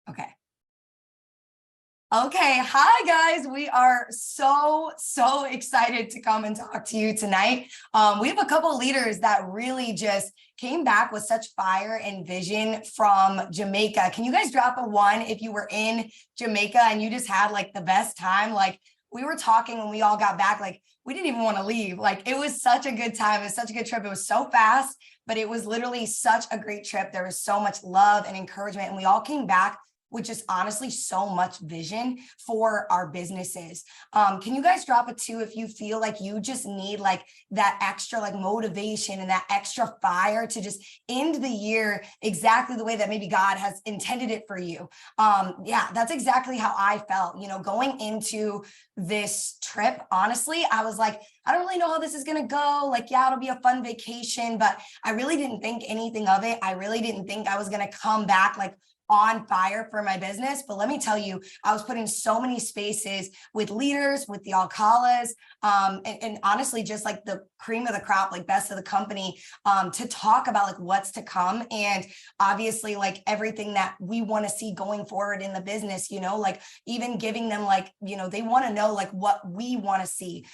Okay. Okay. Hi, guys. We are so excited to come and talk to you tonight. We have a couple leaders that really just came back with such fire and vision from Jamaica. Can you guys drop a one if you were in Jamaica and you just had like the best time? Like we were talking when we all got back, like we didn't even want to leave. Like it was such a good time. It was such a good trip. It was so fast, but it was literally such a great trip. There was so much love and encouragement, and we all came back with just honestly so much vision for our businesses. Can you guys drop a two if you feel like you just need like that extra like motivation and that extra fire to just end the year exactly the way that maybe God has intended it for you? Yeah, that's exactly how I felt, you know, going into this trip. Honestly, I was like, I don't really know how this is going to go. Like, yeah, it'll be a fun vacation, but I really didn't think anything of it. I really didn't think I was going to come back like on fire for my business. But let me tell you, I was put in so many spaces with leaders, with the Alcalas, and honestly, just like the cream of the crop, like best of the company, to talk about like what's to come. And obviously like everything that we want to see going forward in the business, you know, like even giving them like, you know, they want to know like what we want to see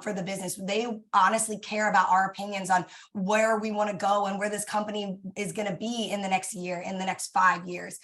for the business. They honestly care about our opinions on where we want to go and where this company is going to be in the next year, in the next 5 years.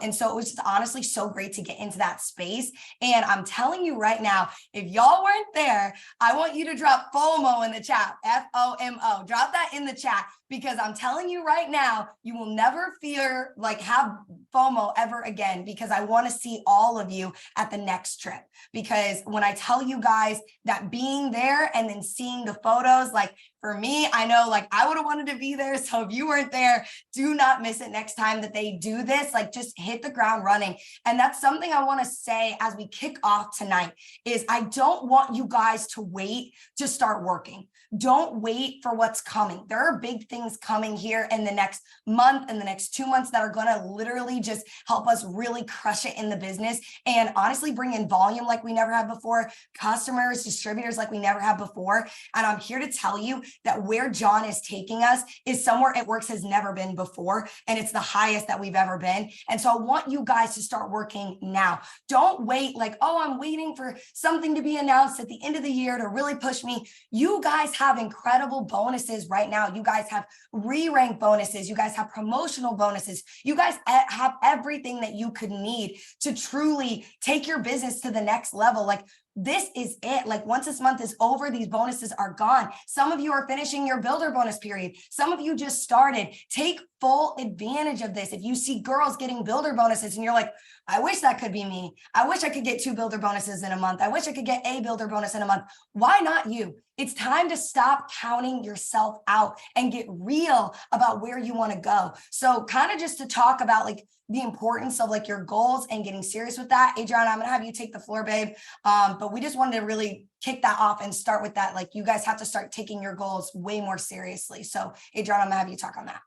And so it was just honestly so great to get into that space. And I'm telling you right now, if y'all weren't there, I want you to drop FOMO in the chat, FOMO, drop that in the chat, because I'm telling you right now, you will never fear like have FOMO ever again, because I want to see all of you at the next trip. Because when I tell you guys that being there and then seeing the photos, like for me, I know like I would have wanted to be there. So if you weren't there, do not miss it next time that they do this. Like just hit the ground running. And that's something I want to say as we kick off tonight is I don't want you guys to wait to start working. Don't wait for what's coming. There are big things coming here in the next month and the next 2 months that are going to literally just help us really crush it in the business and honestly bring in volume like we never had before, customers, distributors like we never had before. And I'm here to tell you that where John is taking us is somewhere It Works has never been before. And it's the highest that we've ever been. And so I want you guys to start working now. Don't wait like, oh, I'm waiting for something to be announced at the end of the year to really push me. You guys have incredible bonuses right now. You guys have re-rank bonuses. You guys have promotional bonuses. You guys have everything that you could need to truly take your business to the next level. Like this is it. Like once this month is over, these bonuses are gone. Some of you are finishing your builder bonus period. Some of you just started. Take full advantage of this. If you see girls getting builder bonuses and you're like, I wish that could be me. I wish I could get 2 builder bonuses in a month. I wish I could get a builder bonus in a month. Why not you? It's time to stop counting yourself out and get real about where you want to go. So kind of just to talk about like the importance of like your goals and getting serious with that. Adriana, I'm going to have you take the floor, babe. But we just wanted to really kick that off and start with that. Like you guys have to start taking your goals way more seriously. So Adriana, I'm going to have you talk on that.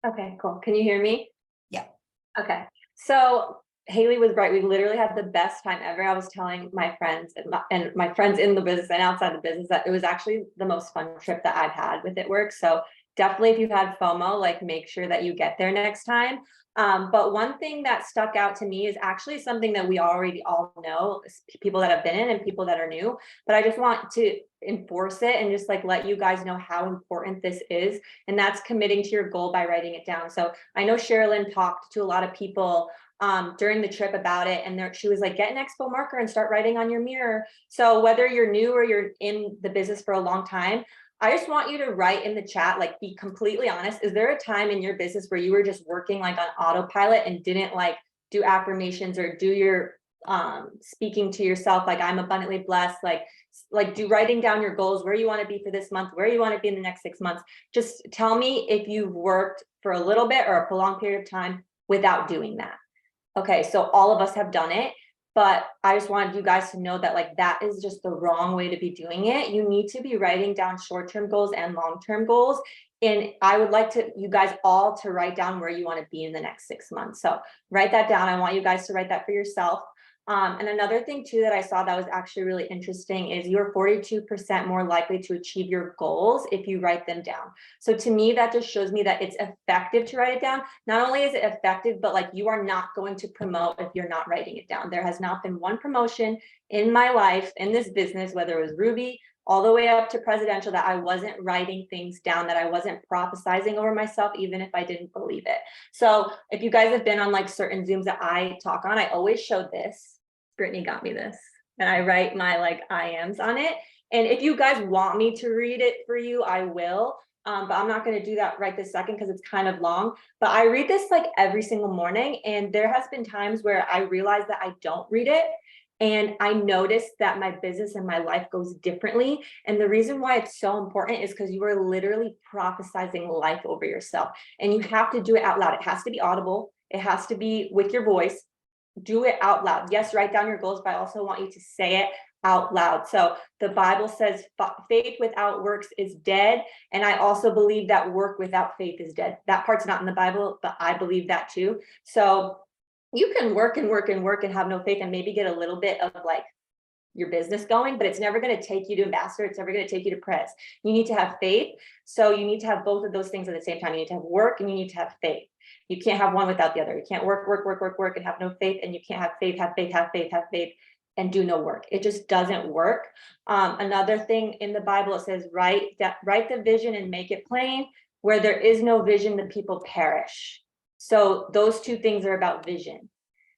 Okay, cool. Can you hear me? Yeah. Okay. So Haley was right. We literally had the best time ever. I was telling my friends and my friends in the business and outside the business that it was actually the most fun trip that I've had with It Works. So definitely if you've had FOMO, like make sure that you get there next time. But one thing that stuck out to me is actually something that we already all know, people that have been in and people that are new, but I just want to enforce it and just like let you guys know how important this is. And that's committing to your goal by writing it down. So I know Sherilyn talked to a lot of people during the trip about it. And she was like, get an expo marker and start writing on your mirror. So whether you're new or you're in the business for a long time, I just want you to write in the chat, like be completely honest. Is there a time in your business where you were just working like on autopilot and didn't like do affirmations or do your speaking to yourself, like I'm abundantly blessed, like do writing down your goals, where you want to be for this month, where you want to be in the next 6 months. Just tell me if you've worked for a little bit or a prolonged period of time without doing that. Okay, so all of us have done it. But I just wanted you guys to know that like that is just the wrong way to be doing it. You need to be writing down short-term goals and long-term goals. And I would like you guys all to write down where you want to be in the next 6 months. So write that down. I want you guys to write that for yourself. And another thing too that I saw that was actually really interesting is you're 42% more likely to achieve your goals if you write them down. So to me, that just shows me that it's effective to write it down. Not only is it effective, but like you are not going to promote if you're not writing it down. There has not been one promotion in my life, in this business, whether it was Ruby, all the way up to presidential, that I wasn't writing things down, that I wasn't prophesizing over myself, even if I didn't believe it. So if you guys have been on like certain Zooms that I talk on, I always show this. Brittany got me this, and I write my like I ams on it. And if you guys want me to read it for you, I will. But I'm not going to do that right this second because it's kind of long. But I read this like every single morning, and there has been times where I realize that I don't read it. And I noticed that my business and my life goes differently. And the reason why it's so important is because you are literally prophesizing life over yourself. And you have to do it out loud. It has to be audible. It has to be with your voice. Do it out loud. Yes, write down your goals, but I also want you to say it out loud. So the Bible says faith without works is dead. And I also believe that work without faith is dead. That part's not in the Bible, but I believe that too. So you can work and work and work and have no faith and maybe get a little bit of like your business going, but it's never going to take you to ambassador. It's never going to take you to press. You need to have faith. So you need to have both of those things at the same time. You need to have work and you need to have faith. You can't have one without the other. You can't work and have no faith, and you can't have faith, and do no work. It just doesn't work. Another thing in the Bible, it says, write the vision and make it plain. Where there is no vision, the people perish. So those two things are about vision,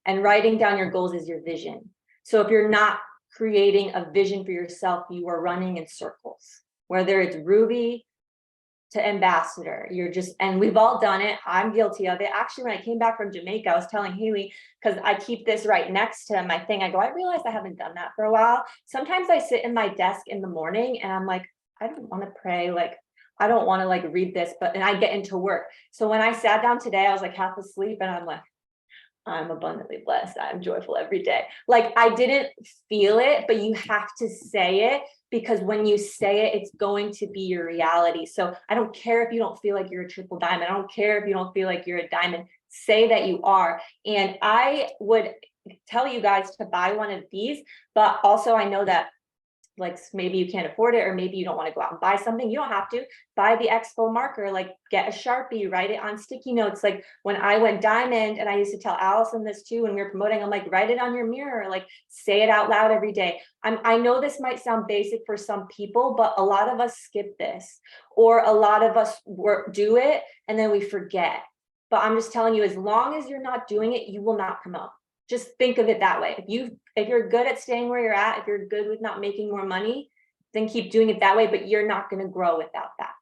and writing down your goals is your vision. So if you're not creating a vision for yourself, you are running in circles, whether it's Ruby to ambassador. You're just, and we've all done it. I'm guilty of it. Actually, when I came back from Jamaica, I was telling Haley, because I keep this right next to my thing. I go, I realized I haven't done that for a while. Sometimes I sit in my desk in the morning and I'm like, I don't want to pray. Like, I don't want to like read this, and I get into work. So when I sat down today, I was like half asleep and I'm like, I'm abundantly blessed. I'm joyful every day. Like I didn't feel it, but you have to say it, because when you say it, it's going to be your reality. So I don't care if you don't feel like you're a triple diamond. I don't care if you don't feel like you're a diamond. Say that you are. And I would tell you guys to buy one of these, but also I know that like maybe you can't afford it, or maybe you don't want to go out and buy something. You don't have to buy the expo marker, like get a Sharpie, write it on sticky notes. Like when I went diamond, and I used to tell Allison this too, when we were promoting, I'm like, write it on your mirror, like say it out loud every day. I know this might sound basic for some people, but a lot of us skip this, or a lot of us do it and then we forget. But I'm just telling you, as long as you're not doing it, you will not promote. Just think of it that way. If you're good at staying where you're at, if you're good with not making more money, then keep doing it that way, but you're not going to grow without that.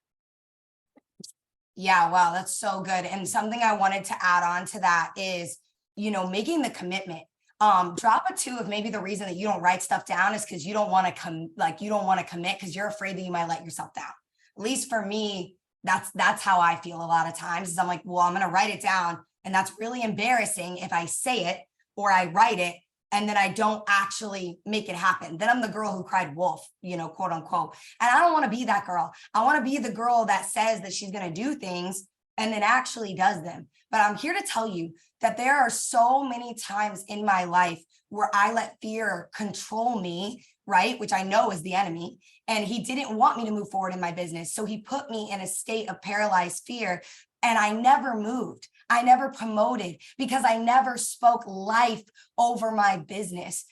Yeah, wow, that's so good. And something I wanted to add on to that is, making the commitment. Drop a 2 if maybe the reason that you don't write stuff down is because you don't want to commit because you're afraid that you might let yourself down. At least for me, that's how I feel a lot of times, is I'm like, well, I'm going to write it down. And that's really embarrassing if I say it or I write it and then I don't actually make it happen. Then I'm the girl who cried wolf, quote unquote. And I don't want to be that girl. I want to be the girl that says that she's going to do things and then actually does them. But I'm here to tell you that there are so many times in my life where I let fear control me, right? Which I know is the enemy. And he didn't want me to move forward in my business. So he put me in a state of paralyzed fear. And I never moved. I never promoted because I never spoke life over my business.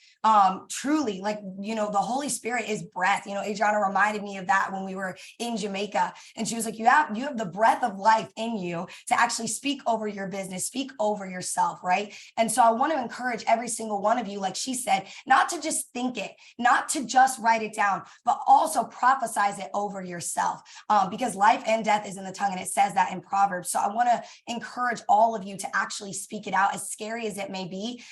Truly, like, the Holy Spirit is breath. Adriana reminded me of that when we were in Jamaica. And she was like, you have the breath of life in you to actually speak over your business, speak over yourself, right? And so I want to encourage every single one of you, like she said, not to just think it, not to just write it down, but also prophesize it over yourself, because life and death is in the tongue, and it says that in Proverbs. So I want to encourage all of you to actually speak it out, as scary as it may be.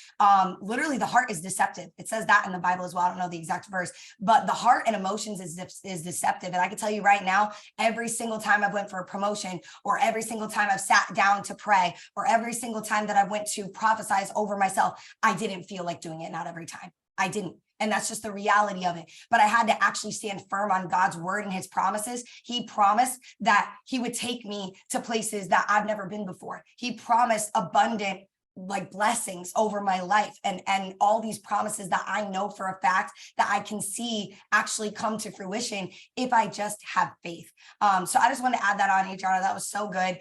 Literally, the heart is deceptive. It says that in the Bible as well. I don't know the exact verse, but the heart and emotions is deceptive. And I can tell you right now, every single time I've went for a promotion, or every single time I've sat down to pray, or every single time that I went to prophesize over myself, I didn't feel like doing it. Not every time. I didn't. And that's just the reality of it. But I had to actually stand firm on God's word and his promises. He promised that he would take me to places that I've never been before. He promised abundant like blessings over my life and all these promises that I know for a fact that I can see actually come to fruition if I just have faith. So I just want to add that on, Adriana. That was so good.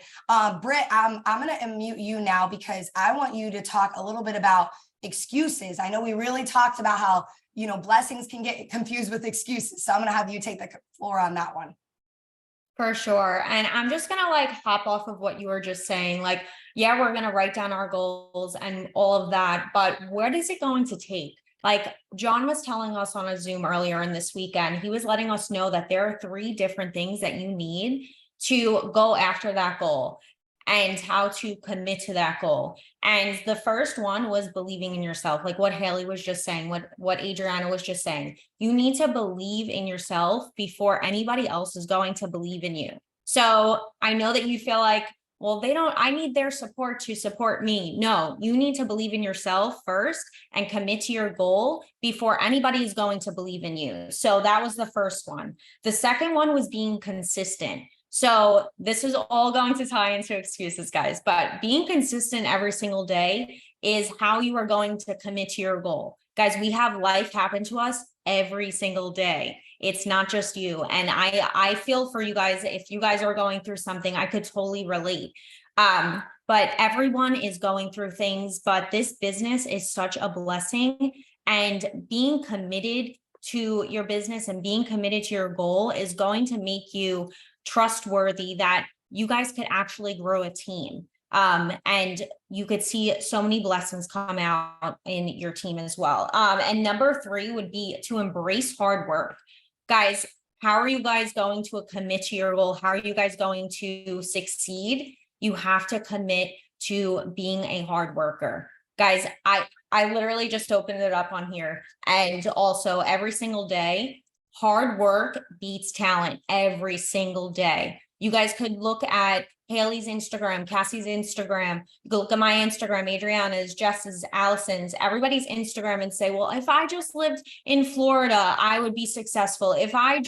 Britt, I'm going to unmute you now because I want you to talk a little bit about excuses. I know we really talked about how, you know, blessings can get confused with excuses. So I'm going to have you take the floor on that one. For sure. And I'm just going to like hop off of what you were just saying. Like, yeah, we're going to write down our goals and all of that, but what is it going to take? Like John was telling us on a Zoom earlier in this weekend, he was letting us know that there are 3 different things that you need to go after that goal and how to commit to that goal. And the first one was believing in yourself, like what Haley was just saying, what Adriana was just saying. You need to believe in yourself before anybody else is going to believe in you. So I know that you feel like, well, I need their support to support me. No, you need to believe in yourself first and commit to your goal before anybody is going to believe in you. So that was the first one. The second one was being consistent. So this is all going to tie into excuses, guys, but being consistent every single day is how you are going to commit to your goal. Guys, we have life happen to us every single day. It's not just you. And I feel for you guys, if you guys are going through something, I could totally relate. But everyone is going through things, but this business is such a blessing, and being committed to your business and being committed to your goal is going to make you trustworthy that you guys could actually grow a team. And you could see so many blessings come out in your team as well. And number 3 would be to embrace hard work. Guys, how are you guys going to commit to your goal? How are you guys going to succeed? You have to commit to being a hard worker. Guys, I literally just opened it up on here. And also every single day, hard work beats talent every single day. You guys could look at Haley's Instagram, Cassie's Instagram, go look at my Instagram, Adriana's, Jess's, Allison's, everybody's Instagram, and say, well, if I just lived in Florida, I would be successful. If I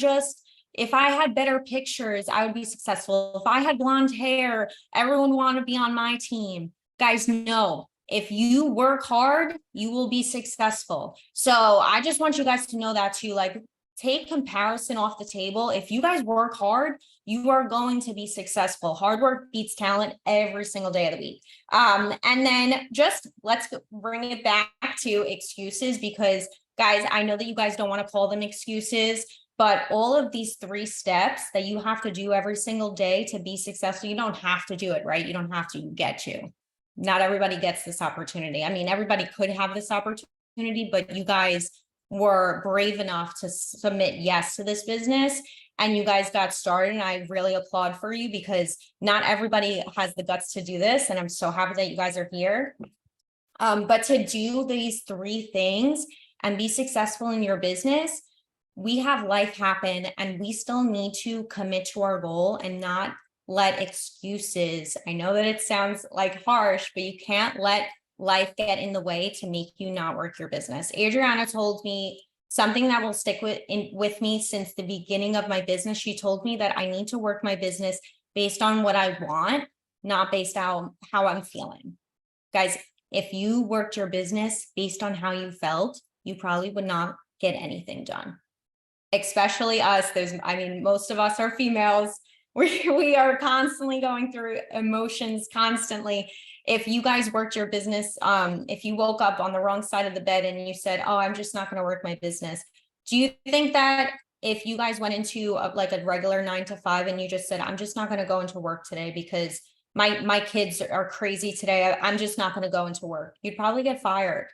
had better pictures, I would be successful. If I had blonde hair, everyone would want to be on my team. Guys, no. If you work hard, you will be successful. So I just want you guys to know that too. Like, take comparison off the table. If you guys work hard, you are going to be successful. Hard work beats talent every single day of the week. And then just let's bring it back to excuses, because guys, I know that you guys don't want to call them excuses, but all of these 3 steps that you have to do every single day to be successful, you don't have to do it, right? You don't have to, you get to. Not everybody gets this opportunity. I mean, everybody could have this opportunity, but you guys were brave enough to submit yes to this business, and you guys got started, and I really applaud for you, because not everybody has the guts to do this, and I'm so happy that you guys are here. But to do these 3 things and be successful in your business, we have life happen, and we still need to commit to our goal and not let excuses. I know that it sounds like harsh, but you can't let life get in the way to make you not work your business. Adriana told me something that will stick with me since the beginning of my business. She told me that I need to work my business based on what I want, not based on how I'm feeling. Guys, if you worked your business based on how you felt, you probably would not get anything done. Especially us. Most of us are females. We are constantly going through emotions constantly. If you guys worked your business, if you woke up on the wrong side of the bed and you said, oh, I'm just not going to work my business. Do you think that if you guys went into a regular 9 to 5 and you just said, I'm just not going to go into work today because my kids are crazy today, I'm just not going to go into work, you'd probably get fired.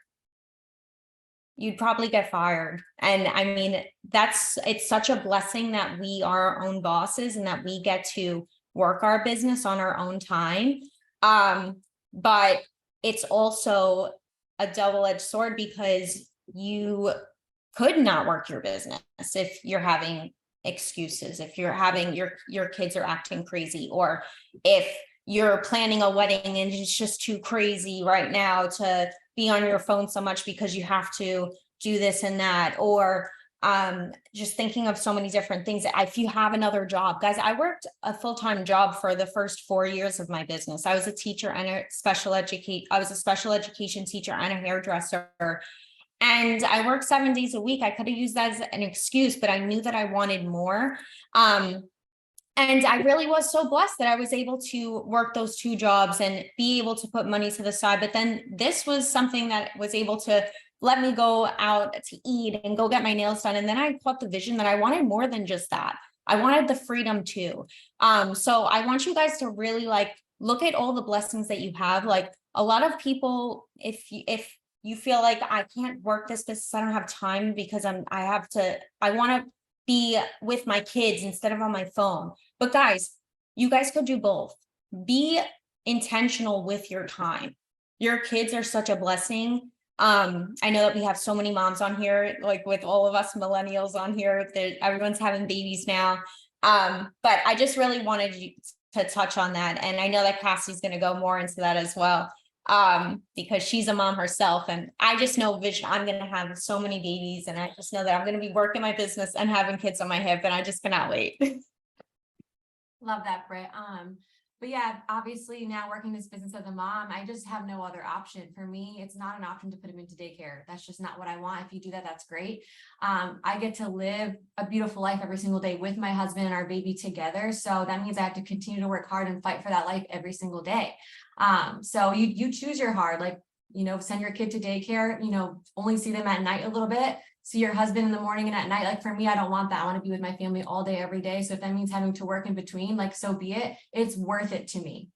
And I mean, it's such a blessing that we are our own bosses and that we get to work our business on our own time. But it's also a double-edged sword, because you could not work your business if you're having excuses, if you're having your kids are acting crazy, or if you're planning a wedding and it's just too crazy right now to be on your phone so much because you have to do this and that, or just thinking of so many different things. If you have another job, guys, I worked a full-time job for the first 4 years of my business. I was a teacher and a special education teacher and a hairdresser. And I worked 7 days a week. I could have used that as an excuse, but I knew that I wanted more. And I really was so blessed that I was able to work those 2 jobs and be able to put money to the side. But then this was something that was able to let me go out to eat and go get my nails done. And then I caught the vision that I wanted more than just that. I wanted the freedom too. So I want you guys to really like look at all the blessings that you have. Like a lot of people, if you feel like I can't work this business, I don't have time because I want to be with my kids instead of on my phone. But guys, you guys could do both. Be intentional with your time. Your kids are such a blessing. I know that we have so many moms on here, like with all of us millennials on here, everyone's having babies now. But I just really wanted you to touch on that. And I know that Cassie's going to go more into that as well. Because she's a mom herself, and I just know vision, I'm going to have so many babies, and I just know that I'm going to be working my business and having kids on my hip, and I just cannot wait. Love that, Britt. But yeah, obviously now working this business as a mom, I just have no other option. For me, it's not an option to put him into daycare. That's just not what I want. If you do that, that's great. I get to live a beautiful life every single day with my husband and our baby together. So that means I have to continue to work hard and fight for that life every single day. So you choose your hard, like, send your kid to daycare, only see them at night a little bit, see your husband in the morning and at night. Like for me, I don't want that. I want to be with my family all day, every day. So if that means having to work in between, like, so be it. It's worth it to me.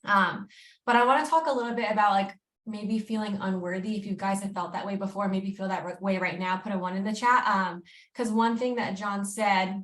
But I want to talk a little bit about like maybe feeling unworthy. If you guys have felt that way before, maybe feel that way right now, put a 1 in the chat. Because one thing that John said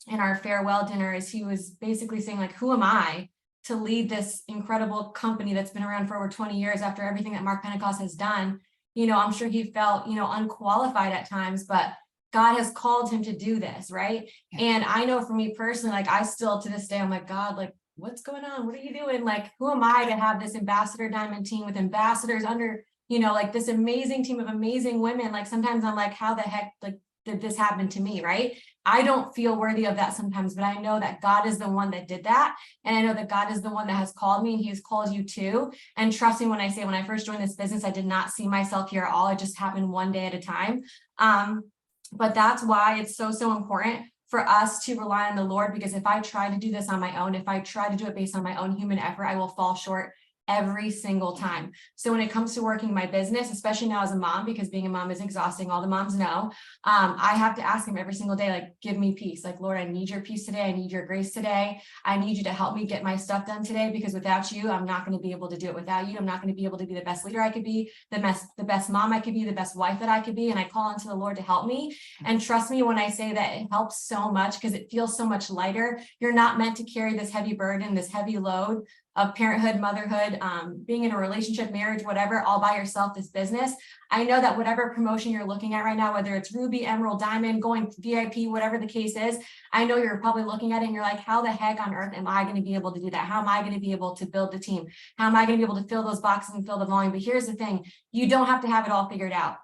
in our farewell dinner is he was basically saying like, who am I to lead this incredible company that's been around for over 20 years after everything that Mark Pentecost has done? I'm sure he felt, unqualified at times, but God has called him to do this, right? Yeah. And I know for me personally, like I still to this day, I'm like, God, like, what's going on? What are you doing? Like, who am I to have this ambassador diamond team with ambassadors under, like this amazing team of amazing women? Like sometimes I'm like, how the heck, like, did this happen to me, right? I don't feel worthy of that sometimes, but I know that God is the one that did that. And I know that God is the one that has called me, and he has called you too. And trust me when I say, when I first joined this business, I did not see myself here at all. It just happened one day at a time. But that's why it's so, so important for us to rely on the Lord, because if I try to do this on my own, if I try to do it based on my own human effort, I will fall short every single time. So when it comes to working my business, especially now as a mom, because being a mom is exhausting, all the moms know, I have to ask him every single day, like, give me peace. Like, Lord, I need your peace today. I need your grace today. I need you to help me get my stuff done today, because without you, I'm not going to be able to do it. Without you, I'm not going to be able to be the best leader I could be, the best mom I could be, the best wife that I could be. And I call on to the Lord to help me. And trust me when I say that it helps so much, because it feels so much lighter. You're not meant to carry this heavy burden, this heavy load of parenthood, motherhood, being in a relationship, marriage, whatever, all by yourself, this business. I know that whatever promotion you're looking at right now, whether it's Ruby, Emerald, Diamond, going VIP, whatever the case is, I know you're probably looking at it and you're like, how the heck on earth am I going to be able to do that? How am I going to be able to build the team? How am I going to be able to fill those boxes and fill the volume? But here's the thing, you don't have to have it all figured out.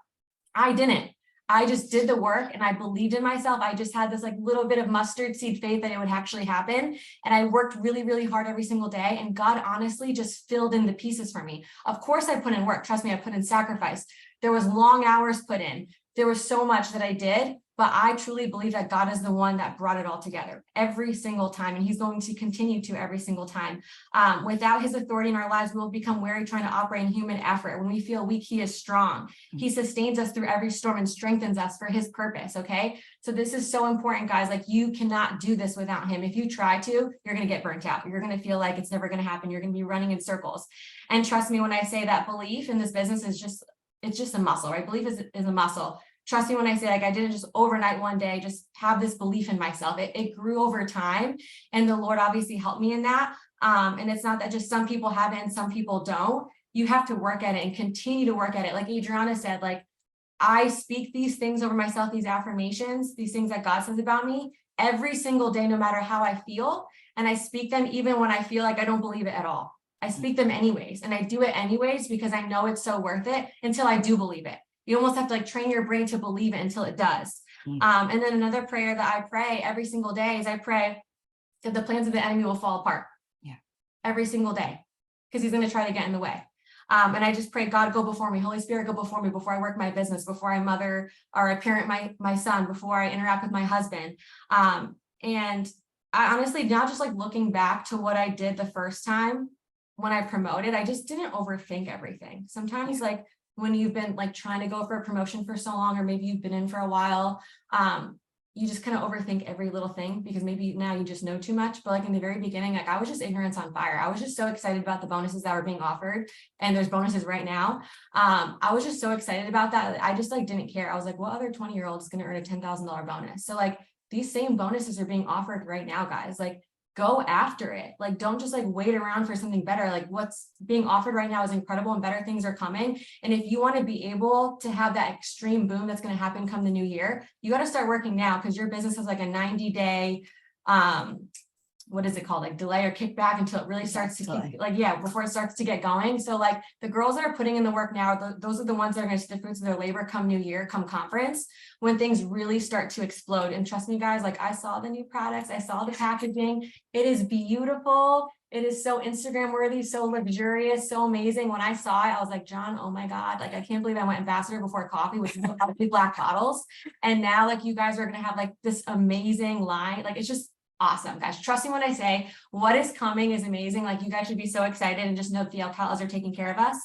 I didn't. I just did the work and I believed in myself. I just had this like little bit of mustard seed faith that it would actually happen. And I worked really, really hard every single day. And God honestly just filled in the pieces for me. Of course, I put in work. Trust me, I put in sacrifice. There was long hours put in. There was so much that I did, but I truly believe that God is the one that brought it all together every single time. And he's going to continue to every single time. Without his authority in our lives, we will become weary trying to operate in human effort. When we feel weak, he is strong. He sustains us through every storm and strengthens us for his purpose. Okay. So this is so important, guys. Like, you cannot do this without him. If you try to, you're going to get burnt out. You're going to feel like it's never going to happen. You're going to be running in circles. And trust me when I say that belief in this business is just, it's just a muscle, right? Belief is a muscle. Trust me when I say, like, I didn't just overnight one day just have this belief in myself. It grew over time, and the Lord obviously helped me in that. And it's not that just some people have it and some people don't. You have to work at it and continue to work at it. Like Adriana said, like, I speak these things over myself, these affirmations, these things that God says about me every single day, no matter how I feel. And I speak them even when I feel like I don't believe it at all. I speak them anyways, and I do it anyways because I know it's so worth it until I do believe it. You almost have to like train your brain to believe it until it does. And then another prayer that I pray every single day is I pray that the plans of the enemy will fall apart. Yeah. Every single day, because he's going to try to get in the way. And I just pray, God, go before me. Holy Spirit, go before me, before I work my business, before I mother or I parent my son, before I interact with my husband. And I honestly, not just like looking back to what I did the first time when I promoted, I just didn't overthink everything. Sometimes like when you've been like trying to go for a promotion for so long, or maybe you've been in for a while, you just kind of overthink every little thing because maybe now you just know too much. But like in the very beginning, like I was just ignorance on fire. I was just so excited about the bonuses that were being offered, and there's bonuses right now. I was just so excited about that. I just like didn't care. I was like, what other 20-year-old is going to earn a $10,000 bonus? So like these same bonuses are being offered right now, guys. Like go after it. Like, don't just like wait around for something better. Like what's being offered right now is incredible and better things are coming. And if you want to be able to have that extreme boom that's going to happen come the new year, you got to start working now, because your business has like a 90-day, what is it called? Like delay or kickback until it really starts to before it starts to get going. So like the girls that are putting in the work now, those are the ones that are going to see the fruits of their labor come new year, come conference, when things really start to explode. And trust me, guys, like I saw the new products, I saw the packaging. It is beautiful. It is so Instagram worthy, so luxurious, so amazing. When I saw it, I was like, John, oh my God, like I can't believe I went ambassador before coffee with big black bottles. And now like you guys are going to have like this amazing line. Like it's just awesome, guys. Trust me when I say what is coming is amazing. Like you guys should be so excited and just know that the alcalas are taking care of us.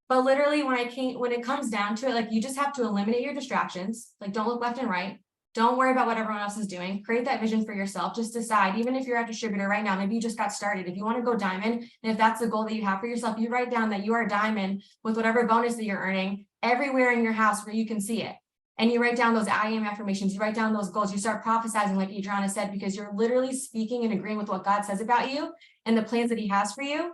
But literally when it comes down to it, like you just have to eliminate your distractions. Like don't look left and right. Don't worry about what everyone else is doing. Create that vision for yourself. Just decide, even if you're a distributor right now, maybe you just got started. If you want to go diamond, and if that's the goal that you have for yourself, you write down that you are diamond with whatever bonus that you're earning everywhere in your house where you can see it. And you write down those I am affirmations, you write down those goals, you start prophesizing like Adriana said, because you're literally speaking and agreeing with what God says about you and the plans that he has for you.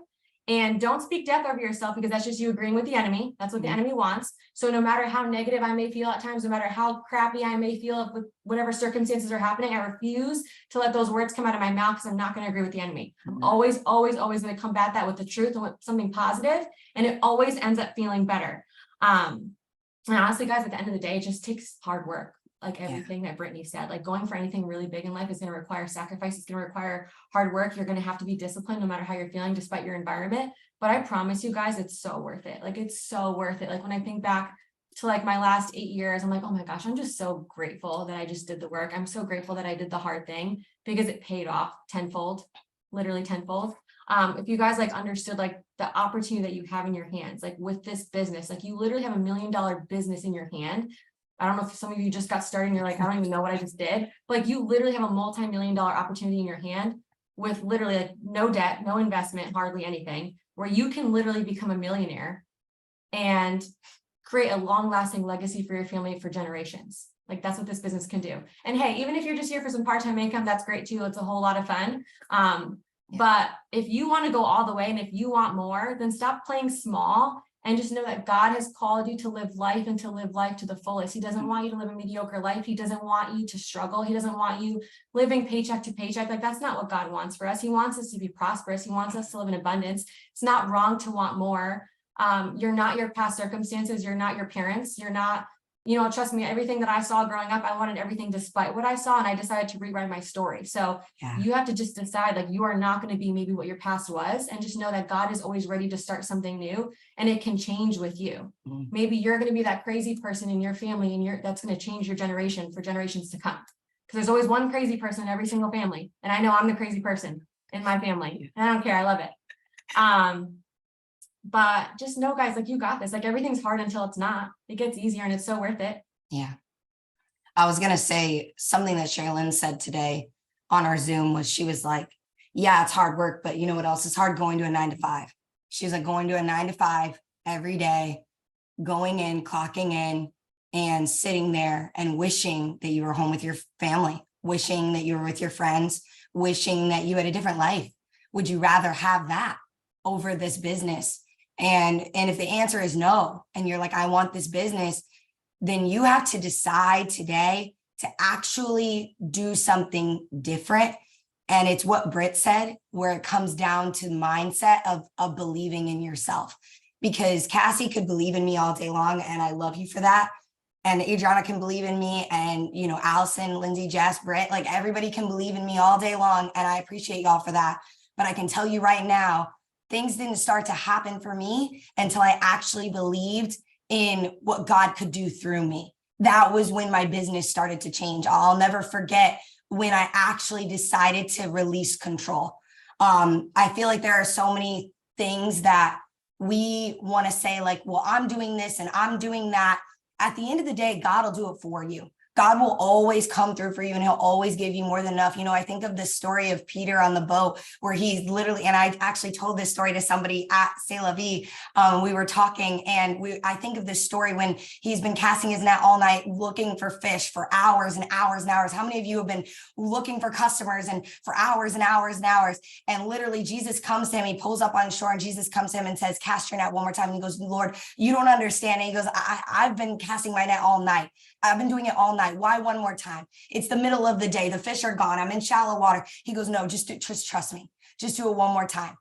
And don't speak death over yourself, because that's just you agreeing with the enemy. That's what the enemy wants. So no matter how negative I may feel at times, no matter how crappy I may feel with whatever circumstances are happening, I refuse to let those words come out of my mouth, because I'm not going to agree with the enemy. I'm always going to combat that with the truth and with something positive, and it always ends up feeling better. And honestly, guys, at the end of the day, it just takes hard work. Like everything that Brittany said, like going for anything really big in life is going to require sacrifice. It's going to require hard work. You're going to have to be disciplined no matter how you're feeling, despite your environment. But I promise you guys, it's so worth it. Like, it's so worth it. Like when I think back to like my last 8 years, I'm like, oh my gosh, I'm just so grateful that I just did the work. I'm so grateful that I did the hard thing, because it paid off tenfold, literally tenfold. If you guys like understood like the opportunity that you have in your hands, like with this business, like you literally have $1 million business in your hand. I don't know if some of you just got started and you're like, I don't even know what I just did. But like you literally have a multi-million-dollar opportunity in your hand with literally like no debt, no investment, hardly anything, where you can literally become a millionaire and create a long-lasting legacy for your family for generations. Like that's what this business can do. And hey, even if you're just here for some part-time income, that's great too. It's a whole lot of fun. But if you want to go all the way, and if you want more, then stop playing small and just know that God has called you to live life, and to live life to the fullest. He doesn't want you to live a mediocre life. He doesn't want you to struggle. He doesn't want you living paycheck to paycheck. Like that's not what God wants for us. He wants us to be prosperous. He wants us to live in abundance. It's not wrong to want more. You're not your past circumstances. You're not your parents. You're not, trust me, everything that I saw growing up, I wanted everything despite what I saw, and I decided to rewrite my story. So you have to just decide, like, you are not going to be maybe what your past was, and just know that God is always ready to start something new, and it can change with you. Maybe you're going to be that crazy person in your family, and that's going to change your generation for generations to come. Because there's always one crazy person in every single family. And I know I'm the crazy person in my family, and I don't care. I love it. But just know, guys, like you got this. Like everything's hard until it's not. It gets easier, and it's so worth it. Yeah. I was going to say something that Sherilyn said today on our Zoom was, she was like, yeah, it's hard work, but you know what else is hard? Going to a 9-to-5. She was like, going to a 9-to-5 every day, going in, clocking in, and sitting there and wishing that you were home with your family, wishing that you were with your friends, wishing that you had a different life. Would you rather have that over this business? And if the answer is no, and you're like, I want this business, then you have to decide today to actually do something different. And it's what Britt said, where it comes down to the mindset of believing in yourself. Because Cassie could believe in me all day long, and I love you for that. and Adriana can believe in me, and, you know, Allison, Lindsay, Jess, Britt, like everybody can believe in me all day long. And I appreciate y'all for that. But I can tell you right now, things didn't start to happen for me until I actually believed in what God could do through me. That was when my business started to change. I'll never forget when I actually decided to release control. I feel like there are so many things that we want to say, like, well, I'm doing this and I'm doing that. At the end of the day, God will do it for you. God will always come through for you, and he'll always give you more than enough. You know, I think of the story of Peter on the boat where he's literally, and I actually told this story to somebody at C'est La Vie. We were talking, and I think of this story when he's been casting his net all night looking for fish for hours and hours and hours. How many of you have been looking for customers and for hours and hours and hours? And literally Jesus comes to him, he pulls up on shore, and Jesus comes to him and says, cast your net one more time. And he goes, Lord, you don't understand. And he goes, I've been casting my net all night. I've been doing it all night. Why one more time? It's the middle of the day. The fish are gone. I'm in shallow water. He goes, no, just trust me. Just do it one more time.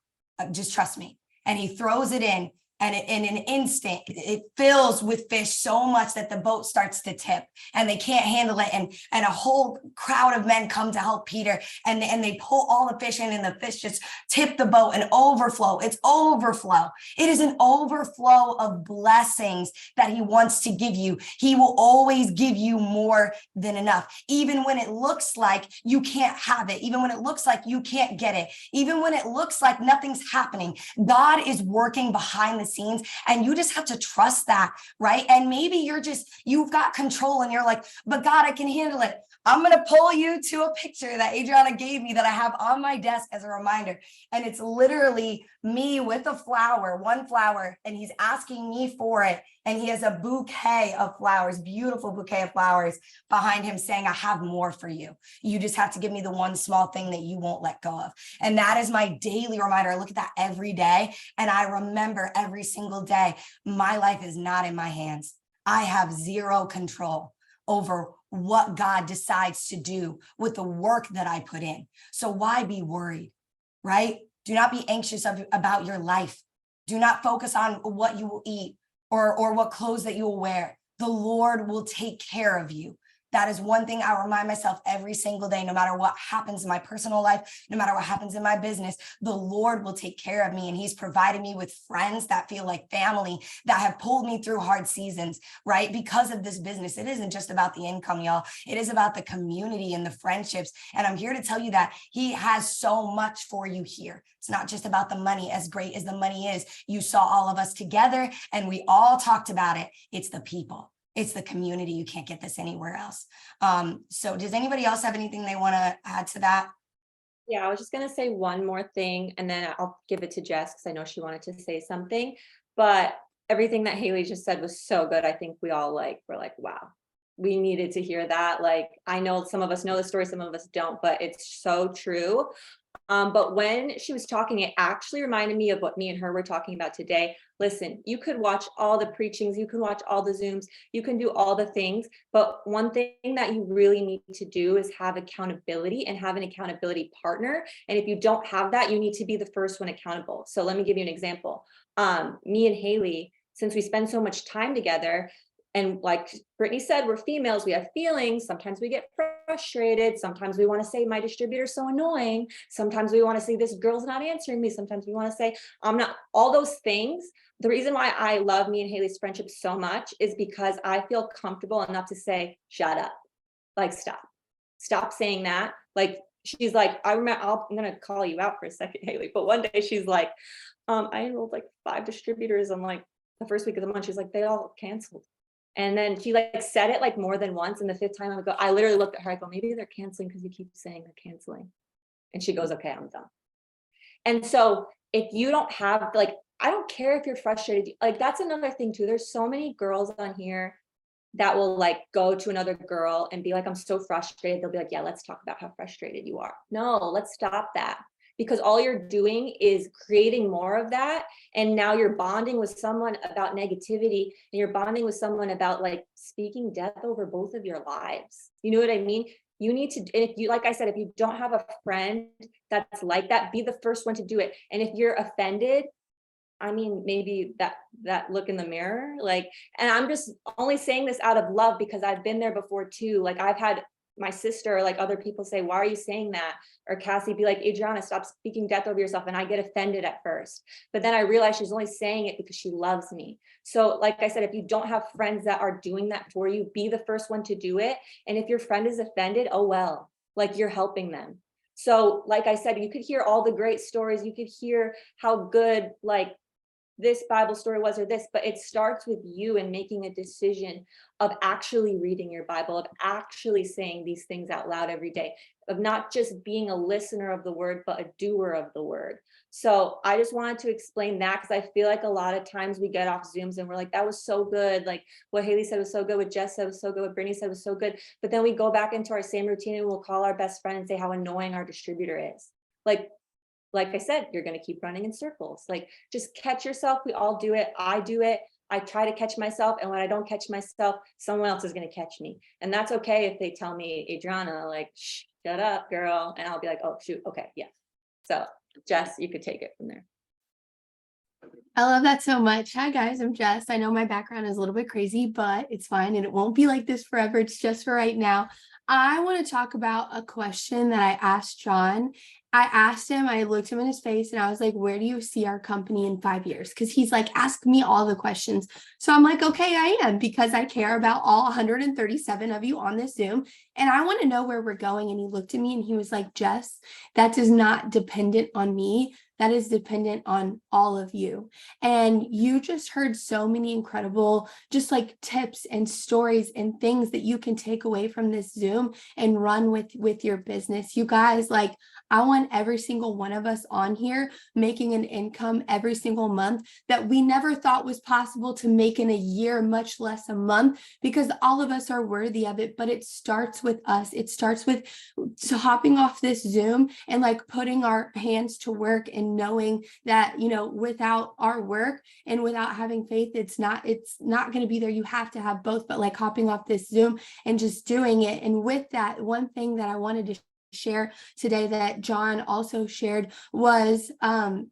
Just trust me. And he throws it in. And in an instant, it fills with fish so much that the boat starts to tip and they can't handle it. And a whole crowd of men come to help Peter, and they pull all the fish in, and the fish just tip the boat and overflow. It's overflow. It is an overflow of blessings that he wants to give you. He will always give you more than enough. Even when it looks like you can't have it, even when it looks like you can't get it, even when it looks like nothing's happening, God is working behind the scenes, and you just have to trust that, right? And maybe you've got control and you're like, but God, I can handle it. I'm going to pull you to a picture that Adriana gave me that I have on my desk as a reminder. And it's literally me with a flower, one flower, and he's asking me for it. And he has a bouquet of flowers, beautiful bouquet of flowers behind him, saying, I have more for you. You just have to give me the one small thing that you won't let go of. And that is my daily reminder. I look at that every day, and I remember every single day, my life is not in my hands. I have zero control over what God decides to do with the work that I put in. So why be worried, right? Do not be anxious about your life. Do not focus on what you will eat or what clothes that you will wear. The Lord will take care of you. That is one thing I remind myself every single day, no matter what happens in my personal life, no matter what happens in my business, the Lord will take care of me. And he's provided me with friends that feel like family, that have pulled me through hard seasons, right? Because of this business. It isn't just about the income, y'all. It is about the community and the friendships. And I'm here to tell you that he has so much for you here. It's not just about the money. As great as the money is, you saw all of us together and we all talked about it. It's the people. It's the community. You can't get this anywhere else. So does anybody else have anything they want to add to that? Yeah, I was just going to say one more thing, and then I'll give it to Jess because I know she wanted to say something. But everything that Haley just said was so good. I think we all were like, wow, we needed to hear that. Like, I know some of us know the story, some of us don't, but it's so true. But when she was talking, it actually reminded me of what me and her were talking about today. Listen, you could watch all the preachings, you can watch all the Zooms, you can do all the things, but one thing that you really need to do is have accountability and have an accountability partner. And if you don't have that, you need to be the first one accountable. So let me give you an example. Me and Haley, since we spend so much time together, and like Brittany said, we're females, we have feelings. Sometimes we get frustrated. Sometimes we want to say, my distributor's so annoying. Sometimes we want to say, this girl's not answering me. Sometimes we want to say, I'm not, all those things. The reason why I love me and Haley's friendship so much is because I feel comfortable enough to say, shut up, like, stop saying that. Like, she's like, I remember, I'm going to call you out for a second, Haley, but one day she's like, I enrolled like 5 distributors on like the first week of the month. She's like, they all canceled. And then she like said it like more than once. And the 5th time I literally looked at her, I go, maybe they're canceling because you keep saying they're canceling. And she goes, okay, I'm done. And so if you don't have, like, I don't care if you're frustrated, like, that's another thing too. There's so many girls on here that will like go to another girl and be like, I'm so frustrated. They'll be like, yeah, let's talk about how frustrated you are. No, let's stop that. Because all you're doing is creating more of that. And now you're bonding with someone about negativity, and you're bonding with someone about like speaking death over both of your lives. You know what I mean? You need to, and if you, like I said, if you don't have a friend that's like that, be the first one to do it. And if you're offended, I mean, maybe that look in the mirror, like, and I'm just only saying this out of love because I've been there before too. Like I've had my sister, or like other people say, why are you saying that? Or Cassie be like, Adriana, stop speaking death over yourself. And I get offended at first, but then I realize she's only saying it because she loves me. So like I said, if you don't have friends that are doing that for you, be the first one to do it. And if your friend is offended, oh well, like you're helping them. So like I said, you could hear all the great stories. You could hear how good like this Bible story was or this, but it starts with you and making a decision of actually reading your Bible, of actually saying these things out loud every day, of not just being a listener of the word, but a doer of the word. So I just wanted to explain that because I feel like a lot of times we get off Zooms and we're like, that was so good. Like what Haley said was so good, what Jess said was so good, what Brittany said was so good. But then we go back into our same routine and we'll call our best friend and say how annoying our distributor is. Like I said, you're going to keep running in circles. Like just catch yourself. We all do it. I do it. I try to catch myself. And when I don't catch myself, someone else is going to catch me. And that's okay if they tell me, Adriana, like, shut up, girl. And I'll be like, oh, shoot. Okay. Yeah. So Jess, you could take it from there. I love that so much. Hi guys, I'm Jess. I know my background is a little bit crazy, but it's fine and it won't be like this forever. It's just for right now. I want to talk about a question that I asked John. I asked him, I looked him in his face and I was like, where do you see our company in 5 years? Because he's like, ask me all the questions. So I'm like, okay, I am, because I care about all 137 of you on this Zoom and I want to know where we're going. And he looked at me and he was like, Jess, that is not dependent on me. That is dependent on all of you. And you just heard so many incredible, just like tips and stories and things that you can take away from this Zoom and run with your business. You guys, like, I want every single one of us on here making an income every single month that we never thought was possible to make in a year, much less a month, because all of us are worthy of it. But it starts with us. It starts with hopping off this Zoom and like putting our hands to work and knowing that, you know, without our work and without having faith, it's not going to be there. You have to have both, but like hopping off this Zoom and just doing it. And with that, one thing that I wanted to share today that John also shared was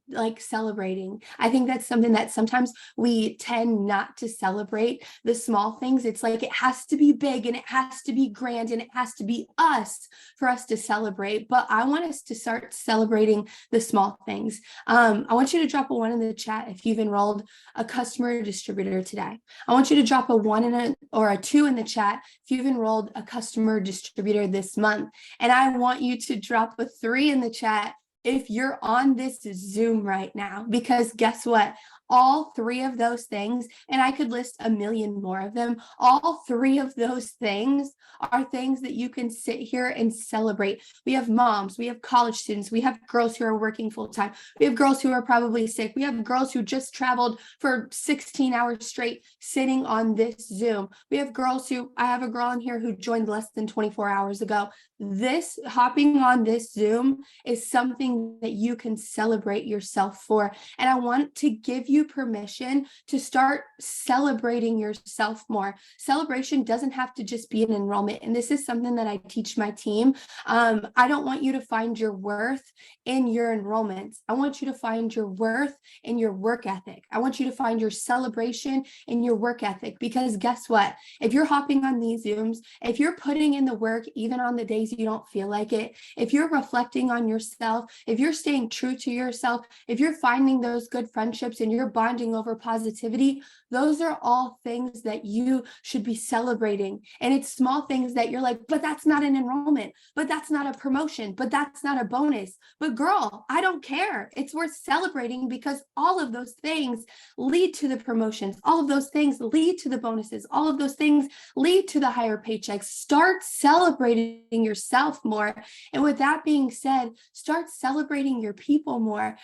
like celebrating. I think that's something that sometimes we tend not to celebrate the small things. It's like it has to be big and it has to be grand and it has to be us for us to celebrate. But I want us to start celebrating the small things. I want you to drop a 1 in the chat if you've enrolled a customer or distributor today. I want you to drop a 1 or a 2 in the chat if you've enrolled a customer or distributor this month. And I want you to drop a 3 in the chat if you're on this Zoom right now, because guess what? All 3 of those things, and I could list a million more of them, all 3 of those things are things that you can sit here and celebrate. We have moms, we have college students, we have girls who are working full time, we have girls who are probably sick, we have girls who just traveled for 16 hours straight sitting on this Zoom. We have girls who, I have a girl in here who joined less than 24 hours ago. This hopping on this Zoom is something that you can celebrate yourself for. And I want to give you permission to start celebrating yourself more. Celebration doesn't have to just be an enrollment. And this is something that I teach my team. I don't want you to find your worth in your enrollments. I want you to find your worth in your work ethic. I want you to find your celebration in your work ethic, because guess what? If you're hopping on these Zooms, if you're putting in the work, even on the days you don't feel like it, if you're reflecting on yourself, if you're staying true to yourself, if you're finding those good friendships and you're bonding over positivity, those are all things that you should be celebrating. And it's small things that you're like, but that's not an enrollment, but that's not a promotion, but that's not a bonus. But girl, I don't care. It's worth celebrating because all of those things lead to the promotions. All of those things lead to the bonuses. All of those things lead to the higher paychecks. Start celebrating yourself more. And with that being said, start celebrating your people more.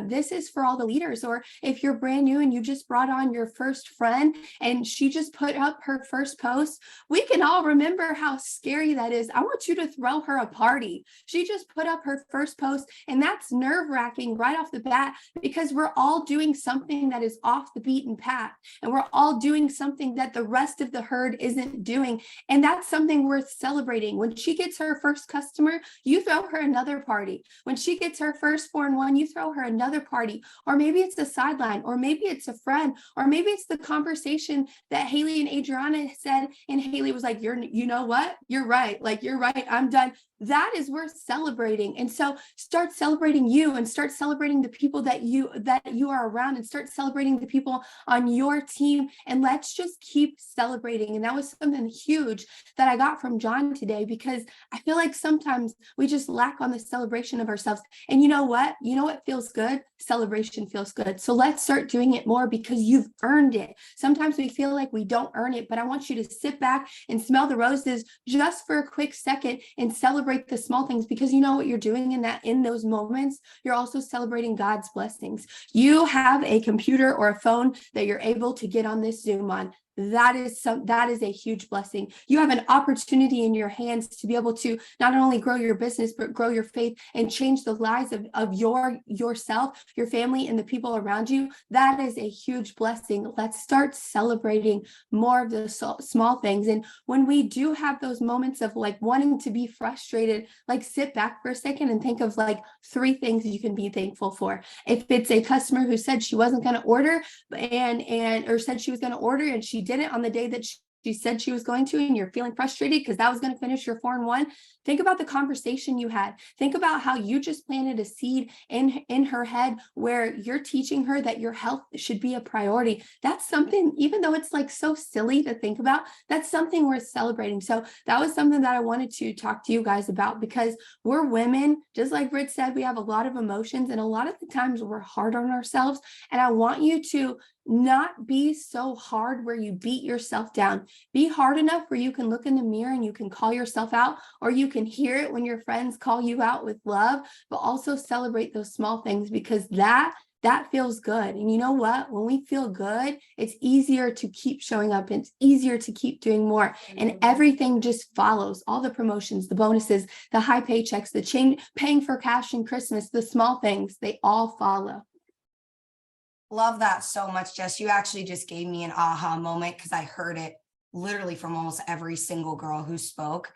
This is for all the leaders, or if you're brand new and you just brought on your first friend and she just put up her first post, we can all remember how scary that is. I want you to throw her a party. She just put up her first post, and that's nerve-wracking right off the bat, because we're all doing something that is off the beaten path, and we're all doing something that the rest of the herd isn't doing. And that's something worth celebrating. When she gets her first customer, you throw her another party. When she gets her first 4-in-1, you throw her another party. Or maybe it's the sideline. or maybe it's a friend, or maybe it's the conversation that Haley and Adriana said, and Haley was like, you know what? You're right. Like, you're right. I'm done. That is worth celebrating. And so start celebrating you, and start celebrating the people that you are around, and start celebrating the people on your team. And let's just keep celebrating. And that was something huge that I got from John today, because I feel like sometimes we just lack on the celebration of ourselves. And you know what? You know what feels good? Celebration feels good. So let's start doing it more, because you've earned it. Sometimes we feel like we don't earn it, but I want you to sit back and smell the roses just for a quick second and celebrate the small things, because you know what you're doing in those moments? You're also celebrating God's blessings. You have a computer or a phone that you're able to get on this Zoom on. That is a huge blessing. You have an opportunity in your hands to be able to not only grow your business, but grow your faith and change the lives of yourself, your family, and the people around you. That is a huge blessing. Let's start celebrating more of the small things. And when we do have those moments of like wanting to be frustrated, like sit back for a second and think of like 3 things you can be thankful for. If it's a customer who said she wasn't going to order or said she was going to order and she did it on the day that she said she was going to, and you're feeling frustrated because that was going to finish your 4-in-1, think about the conversation you had. Think about how you just planted a seed in her head where you're teaching her that your health should be a priority. That's something, even though it's like so silly to think about, that's something worth celebrating. So that was something that I wanted to talk to you guys about, because we're women, just like Britt said, we have a lot of emotions, and a lot of the times we're hard on ourselves. And I want you to not be so hard where you beat yourself down. Be hard enough where you can look in the mirror and you can call yourself out, or you can hear it when your friends call you out with love, but also celebrate those small things, because that feels good. And you know what? When we feel good, it's easier to keep showing up, and it's easier to keep doing more. And everything just follows. All the promotions, the bonuses, the high paychecks, the paying for cash in Christmas, the small things, they all follow. Love that so much, Jess. You actually just gave me an aha moment, because I heard it literally from almost every single girl who spoke,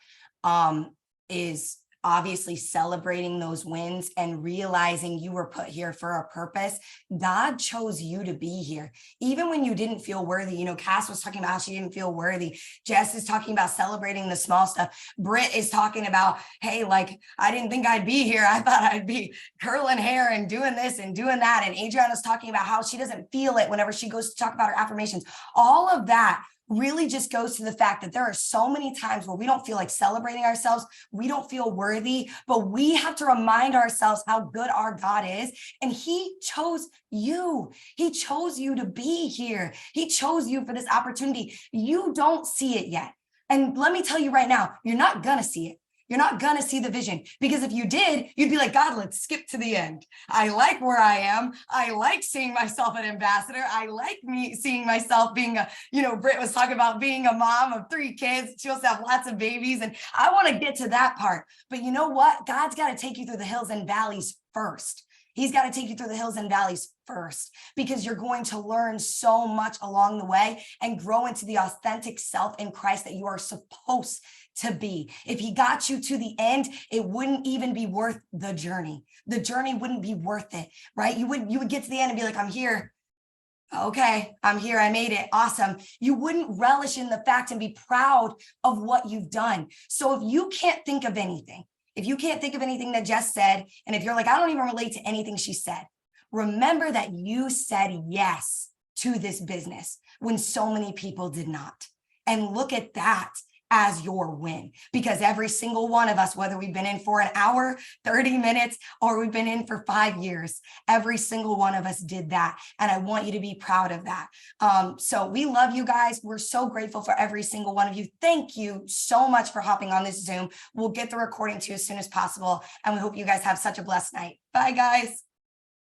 is obviously celebrating those wins and realizing you were put here for a purpose. God chose you to be here, even when you didn't feel worthy. You know, Cass was talking about how she didn't feel worthy. Jess is talking about celebrating the small stuff. Britt is talking about, hey, like, I didn't think I'd be here. I thought I'd be curling hair and doing this and doing that. And Adriana's talking about how she doesn't feel it whenever she goes to talk about her affirmations. All of that really just goes to the fact that there are so many times where we don't feel like celebrating ourselves. We don't feel worthy, but we have to remind ourselves how good our God is. And he chose you. He chose you to be here. He chose you for this opportunity. You don't see it yet. And let me tell you right now, you're not going to see it. You're not going to see the vision, because if you did, you'd be like, God, let's skip to the end. I like where I am. I like seeing myself an ambassador. I like seeing myself being Britt was talking about being a mom of 3 kids. She also have lots of babies. And I want to get to that part. But you know what? God's got to take you through the hills and valleys first. He's got to take you through the hills and valleys first, because you're going to learn so much along the way and grow into the authentic self in Christ that you are supposed to be. If he got you to the end, it wouldn't even be worth the journey. The journey wouldn't be worth it, right? You would get to the end and be like, I'm here. Okay, I'm here. I made it. Awesome. You wouldn't relish in the fact and be proud of what you've done. So if you can't think of anything, that Jess said, and if you're like, I don't even relate to anything she said, remember that you said yes to this business when so many people did not. And look at that as your win, because every single one of us, whether we've been in for an hour, 30 minutes, or we've been in for 5 years, every single one of us did that. And I want you to be proud of that. So we love you guys. We're so grateful for every single one of you. Thank you so much for hopping on this Zoom. We'll get the recording to you as soon as possible. And we hope you guys have such a blessed night. Bye, guys.